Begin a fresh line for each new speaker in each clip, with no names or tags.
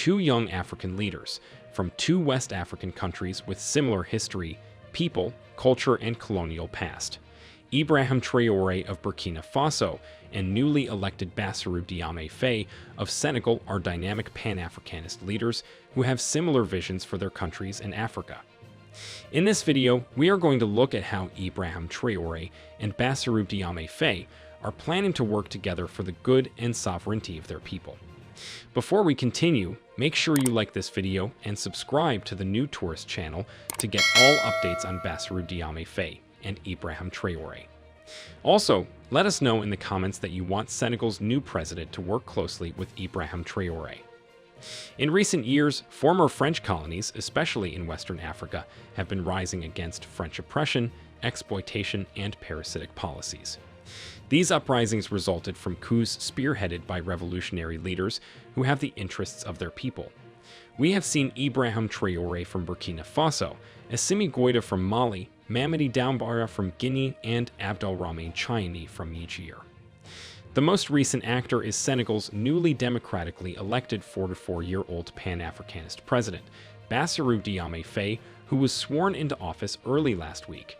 two young African leaders from two West African countries with similar history, people, culture, and colonial past. Ibrahim Traore of Burkina Faso and newly elected Bassirou Diomaye Faye of Senegal are dynamic Pan-Africanist leaders who have similar visions for their countries in Africa. In this video, we are going to look at how Ibrahim Traore and Bassirou Diomaye Faye are planning to work together for the good and sovereignty of their people. Before we continue, make sure you like this video and subscribe to the New Tourist channel to get all updates on Bassirou Diomaye Faye and Ibrahim Traore. Also, let us know in the comments that you want Senegal's new president to work closely with Ibrahim Traore. In recent years, former French colonies, especially in Western Africa, have been rising against French oppression, exploitation, and parasitic policies. These uprisings resulted from coups spearheaded by revolutionary leaders who have the interests of their people. We have seen Ibrahim Traore from Burkina Faso, Assimi Goïta from Mali, Mamadi Doumbouya from Guinea, and Abdelrahmane Chiani from Niger. The most recent actor is Senegal's newly democratically elected 44-year-old Pan-Africanist president, Bassirou Diomaye Faye, who was sworn into office early last week.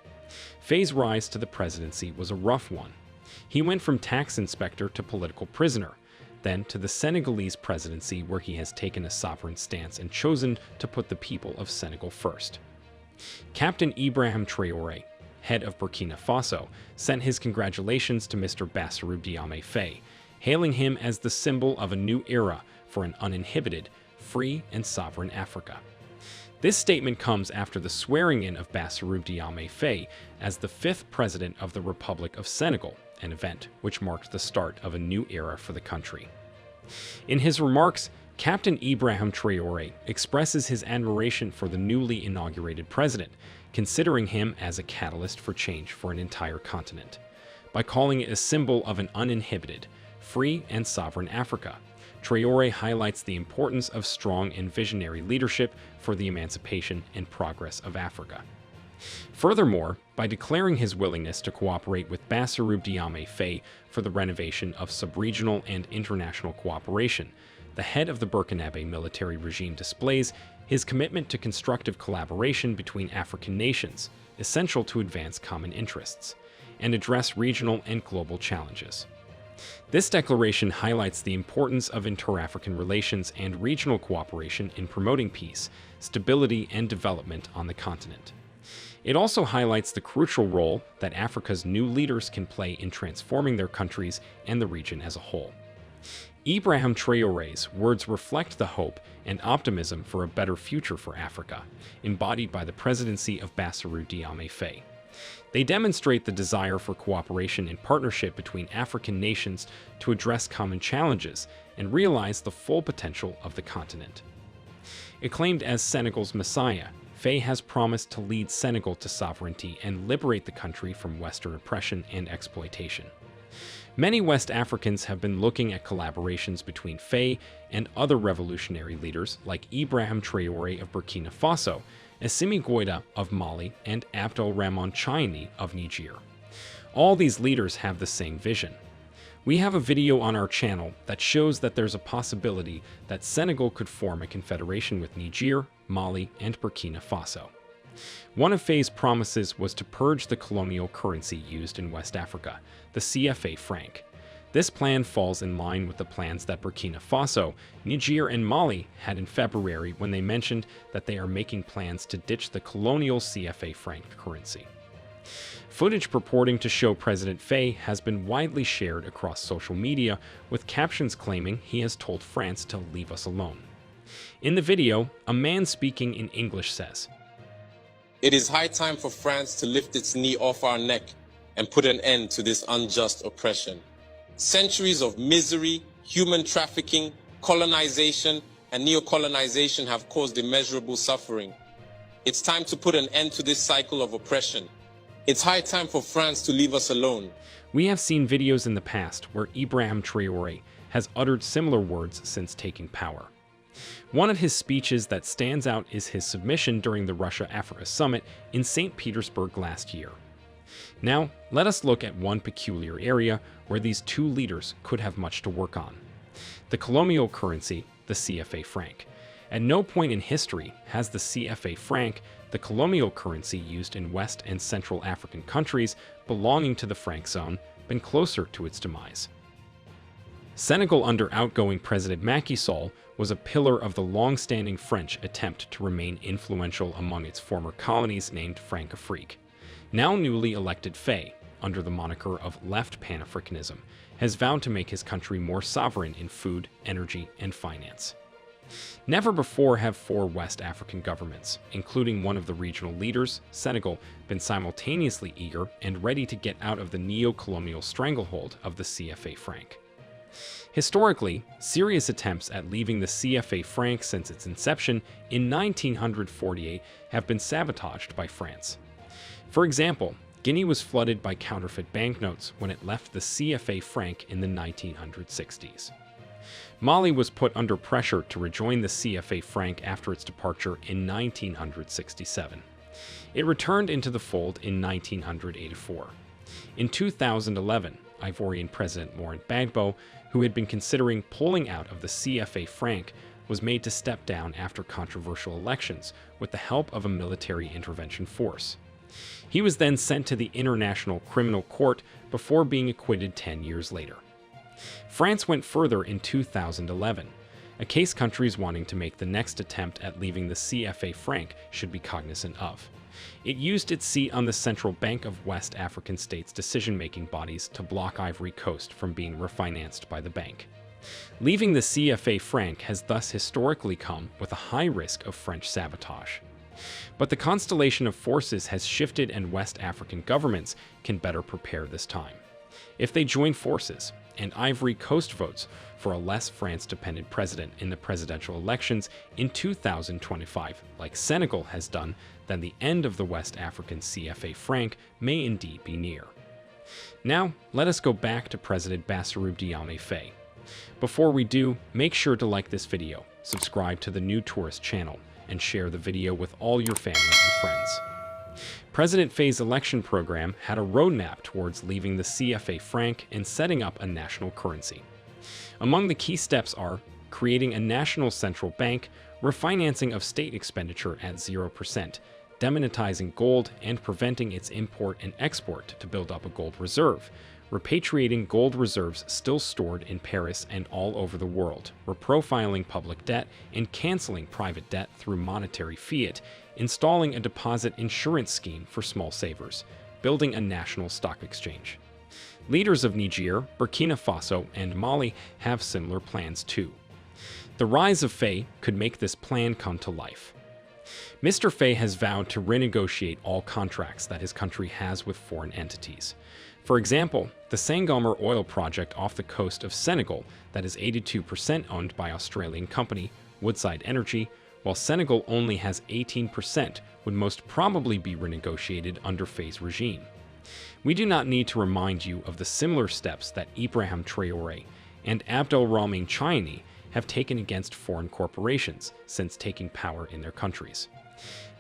Faye's rise to the presidency was a rough one. He went from tax inspector to political prisoner, then to the Senegalese presidency, where he has taken a sovereign stance and chosen to put the people of Senegal first. Captain Ibrahim Traore, head of Burkina Faso, sent his congratulations to Mr. Bassirou Diomaye Faye, hailing him as the symbol of a new era for an uninhibited, free, and sovereign Africa. This statement comes after the swearing-in of Bassirou Diomaye Faye as the fifth president of the Republic of Senegal, an event which marked the start of a new era for the country. In his remarks, Captain Ibrahim Traore expresses his admiration for the newly inaugurated president, considering him as a catalyst for change for an entire continent. By calling it a symbol of an uninhibited, free, and sovereign Africa, Traore highlights the importance of strong and visionary leadership for the emancipation and progress of Africa. Furthermore, by declaring his willingness to cooperate with Bassirou Diomaye Faye for the renovation of sub-regional and international cooperation, the head of the Burkinabe military regime displays his commitment to constructive collaboration between African nations, essential to advance common interests, and address regional and global challenges. This declaration highlights the importance of inter-African relations and regional cooperation in promoting peace, stability, and development on the continent. It also highlights the crucial role that Africa's new leaders can play in transforming their countries and the region as a whole. Ibrahim Traore's words reflect the hope and optimism for a better future for Africa, embodied by the presidency of Bassirou Diomaye Faye. They demonstrate the desire for cooperation and partnership between African nations to address common challenges and realize the full potential of the continent. Acclaimed as Senegal's Messiah, Faye has promised to lead Senegal to sovereignty and liberate the country from Western oppression and exploitation. Many West Africans have been looking at collaborations between Faye and other revolutionary leaders like Ibrahim Traore of Burkina Faso, Assimi Goïta of Mali, and Abdelrahmane Chiani of Niger. All these leaders have the same vision. We have a video on our channel that shows that there's a possibility that Senegal could form a confederation with Niger, Mali, and Burkina Faso. One of Faye's promises was to purge the colonial currency used in West Africa, the CFA franc. This plan falls in line with the plans that Burkina Faso, Niger, and Mali had in February when they mentioned that they are making plans to ditch the colonial CFA franc currency. Footage purporting to show President Faye has been widely shared across social media, with captions claiming he has told France to leave us alone. In the video, a man speaking in English says,
"It is high time for France to lift its knee off our neck and put an end to this unjust oppression. Centuries of misery, human trafficking, colonization, and neocolonization have caused immeasurable suffering. It's time to put an end to this cycle of oppression. It's high time for France to leave us alone."
We have seen videos in the past where Ibrahim Traore has uttered similar words since taking power. One of his speeches that stands out is his submission during the Russia-Africa Summit in St. Petersburg last year. Now, let us look at one peculiar area where these two leaders could have much to work on: The colonial currency, the CFA franc. At no point in history has the CFA franc, the colonial currency used in West and Central African countries belonging to the franc zone, been closer to its demise. Senegal under outgoing President Macky Sall was a pillar of the long-standing French attempt to remain influential among its former colonies named Francafrique. Now newly elected Faye, under the moniker of left Pan-Africanism, has vowed to make his country more sovereign in food, energy, and finance. Never before have four West African governments, including one of the regional leaders, Senegal, been simultaneously eager and ready to get out of the neo-colonial stranglehold of the CFA franc. Historically, serious attempts at leaving the CFA franc since its inception in 1948 have been sabotaged by France. For example, Guinea was flooded by counterfeit banknotes when it left the CFA franc in the 1960s. Mali was put under pressure to rejoin the CFA franc after its departure in 1967. It returned into the fold in 1984. In 2011, Ivorian President Laurent Gbagbo, who had been considering pulling out of the CFA franc, was made to step down after controversial elections with the help of a military intervention force. He was then sent to the International Criminal Court before being acquitted 10 years later. France went further in 2011, a case countries wanting to make the next attempt at leaving the CFA franc should be cognizant of. It used its seat on the Central Bank of West African states' decision-making bodies to block Ivory Coast from being refinanced by the bank. Leaving the CFA franc has thus historically come with a high risk of French sabotage. But the constellation of forces has shifted and West African governments can better prepare this time. If they join forces, and Ivory Coast votes for a less France-dependent president in the presidential elections in 2025, like Senegal has done, then the end of the West African CFA franc may indeed be near. Now, let us go back to President Bassirou Diomaye Faye. Before we do, make sure to like this video, subscribe to the New Tourist channel, and share the video with all your family and friends. President Faye's election program had a roadmap towards leaving the CFA franc and setting up a national currency. Among the key steps are creating a national central bank, refinancing of state expenditure at 0%, demonetizing gold and preventing its import and export to build up a gold reserve, repatriating gold reserves still stored in Paris and all over the world, reprofiling public debt and canceling private debt through monetary fiat, installing a deposit insurance scheme for small savers, building a national stock exchange. Leaders of Niger, Burkina Faso, and Mali have similar plans too. The rise of Faye could make this plan come to life. Mr. Faye has vowed to renegotiate all contracts that his country has with foreign entities. For example, the Sangomar oil project off the coast of Senegal that is 82% owned by Australian company Woodside Energy, while Senegal only has 18%, would most probably be renegotiated under Faye's regime. We do not need to remind you of the similar steps that Ibrahim Traore and Abdelrahmane Chiani have taken against foreign corporations since taking power in their countries.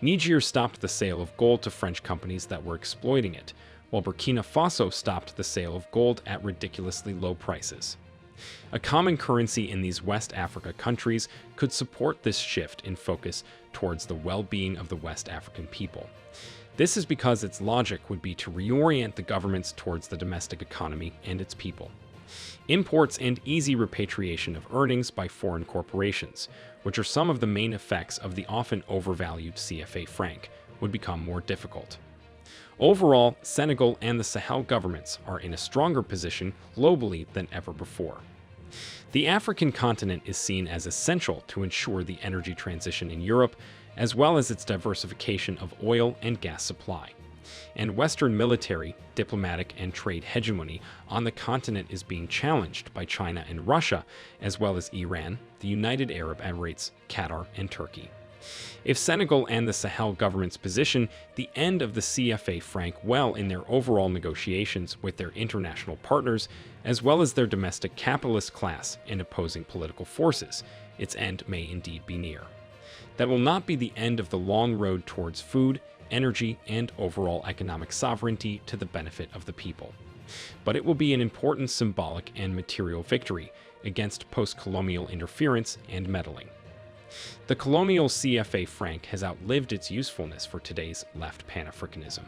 Niger stopped the sale of gold to French companies that were exploiting it, while Burkina Faso stopped the sale of gold at ridiculously low prices. A common currency in these West Africa countries could support this shift in focus towards the well-being of the West African people. This is because its logic would be to reorient the governments towards the domestic economy and its people. Imports and easy repatriation of earnings by foreign corporations, which are some of the main effects of the often overvalued CFA franc, would become more difficult. Overall, Senegal and the Sahel governments are in a stronger position globally than ever before. The African continent is seen as essential to ensure the energy transition in Europe, as well as its diversification of oil and gas supply. And Western military, diplomatic, and trade hegemony on the continent is being challenged by China and Russia, as well as Iran, the United Arab Emirates, Qatar, and Turkey. If Senegal and the Sahel governments position the end of the CFA franc well in their overall negotiations with their international partners, as well as their domestic capitalist class and opposing political forces, its end may indeed be near. That will not be the end of the long road towards food, energy, and overall economic sovereignty to the benefit of the people. But it will be an important symbolic and material victory, against post-colonial interference and meddling. The colonial CFA franc has outlived its usefulness for today's left Pan-Africanism.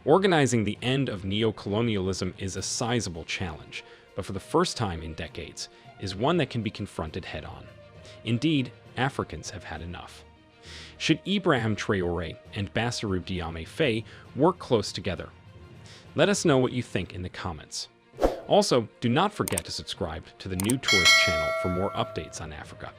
Organizing the end of neo-colonialism is a sizable challenge, but for the first time in decades, is one that can be confronted head-on. Indeed, Africans have had enough. Should Ibrahim Traore and Bassirou Diomaye Faye work close together? Let us know what you think in the comments. Also, do not forget to subscribe to the New Tourist channel for more updates on Africa.